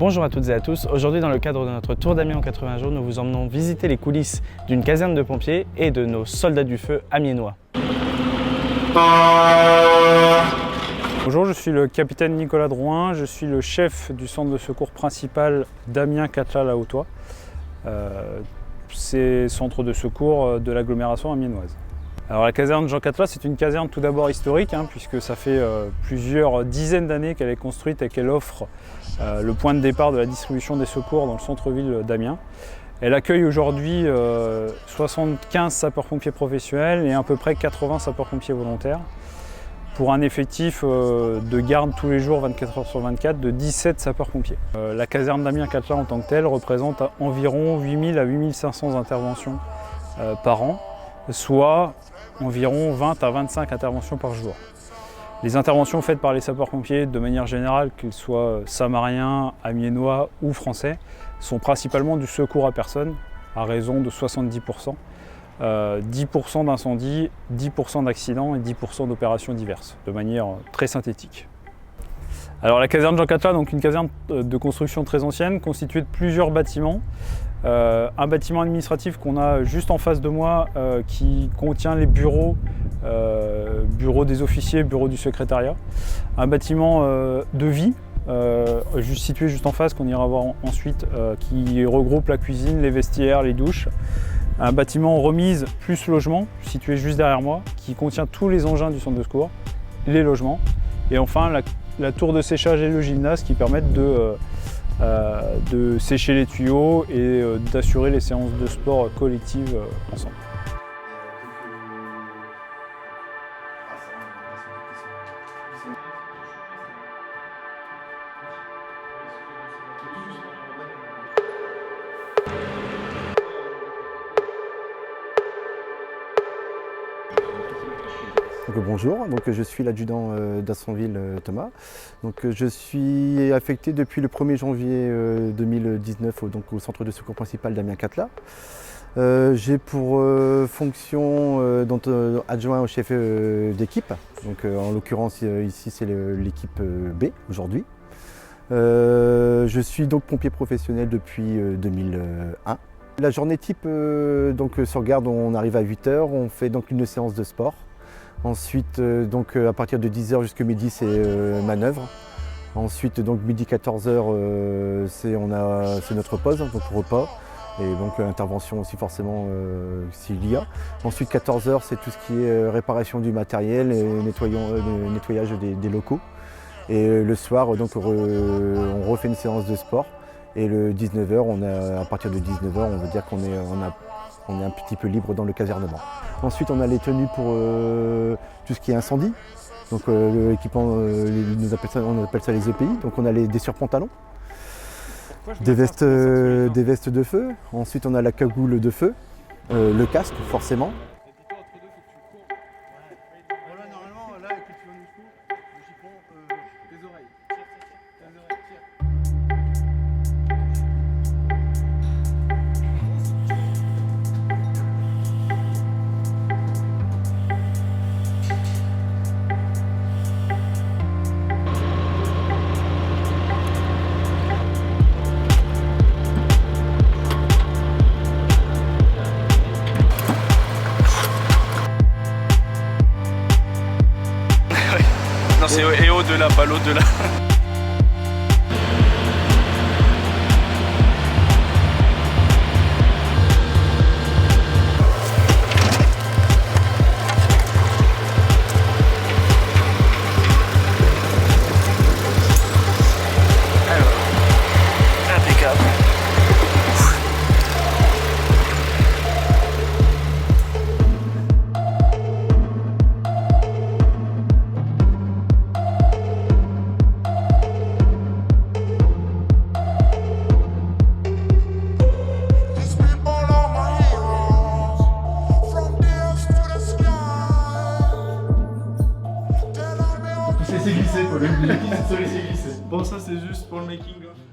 Bonjour à toutes et à tous, aujourd'hui dans le cadre de notre tour d'Amiens en 80 jours, nous vous emmenons visiter les coulisses d'une caserne de pompiers et de nos soldats du feu amiénois. Bonjour, je suis le capitaine Nicolas Drouin, je suis le chef du centre de secours principal d'Amiens-Cattelat-la-Hauttois. C'est centre de secours de l'agglomération amiénoise. Alors la caserne Jean Cattelat, c'est une caserne tout d'abord historique, puisque ça fait plusieurs dizaines d'années qu'elle est construite et qu'elle offre le point de départ de la distribution des secours dans le centre-ville d'Amiens. Elle accueille aujourd'hui 75 sapeurs-pompiers professionnels et à peu près 80 sapeurs-pompiers volontaires pour un effectif de garde tous les jours 24 heures sur 24 de 17 sapeurs-pompiers. La caserne d'Amiens-Cattelat en tant que telle représente environ 8000 à 8500 interventions par an, soit environ 20 à 25 interventions par jour. Les interventions faites par les sapeurs-pompiers, de manière générale, qu'ils soient samariens, amiénois ou français, sont principalement du secours à personne, à raison de 70%. 10% d'incendies, 10% d'accidents et 10% d'opérations diverses, de manière très synthétique. Alors la caserne Jean Cattelat, donc une caserne de construction très ancienne, constituée de plusieurs bâtiments. Un bâtiment administratif qu'on a juste en face de moi qui contient les bureaux, bureau des officiers, bureau du secrétariat. Un bâtiment de vie situé juste en face qu'on ira voir ensuite qui regroupe la cuisine, les vestiaires, les douches. Un bâtiment remise plus logement situé juste derrière moi qui contient tous les engins du centre de secours, les logements et enfin la tour de séchage et le gymnase qui permettent de sécher les tuyaux et d'assurer les séances de sport collectives ensemble. Bonjour, je suis l'adjudant d'Assonville Thomas. Je suis affecté depuis le 1er janvier 2019 au centre de secours principal d'Amiens-Cattelat. J'ai pour fonction adjoint au chef d'équipe, en l'occurrence ici c'est l'équipe B aujourd'hui. Je suis donc pompier professionnel depuis 2001. La journée type sur garde, on arrive à 8 h, on fait donc une séance de sport. Ensuite, à partir de 10 h jusqu'à midi, c'est manœuvre. Ensuite, midi 14 h, c'est notre pause, donc repas. Et intervention aussi forcément s'il y a. Ensuite, 14 h, c'est tout ce qui est réparation du matériel et nettoyage des locaux. Et le soir, on refait une séance de sport. Et le 19 h, à partir de 19 h, on veut dire qu'on est un petit peu libre dans le casernement. Ensuite, on a les tenues pour tout ce qui est incendie. L'équipement, on appelle ça les EPI. Donc on a des surpantalons, des vestes de feu. Ensuite, on a la cagoule de feu, le casque forcément. Non, c'est et au-delà, pas l'au-delà. Impeccable. C'est glissé, faut le laisser glisser. Bon, ça c'est juste pour le making of.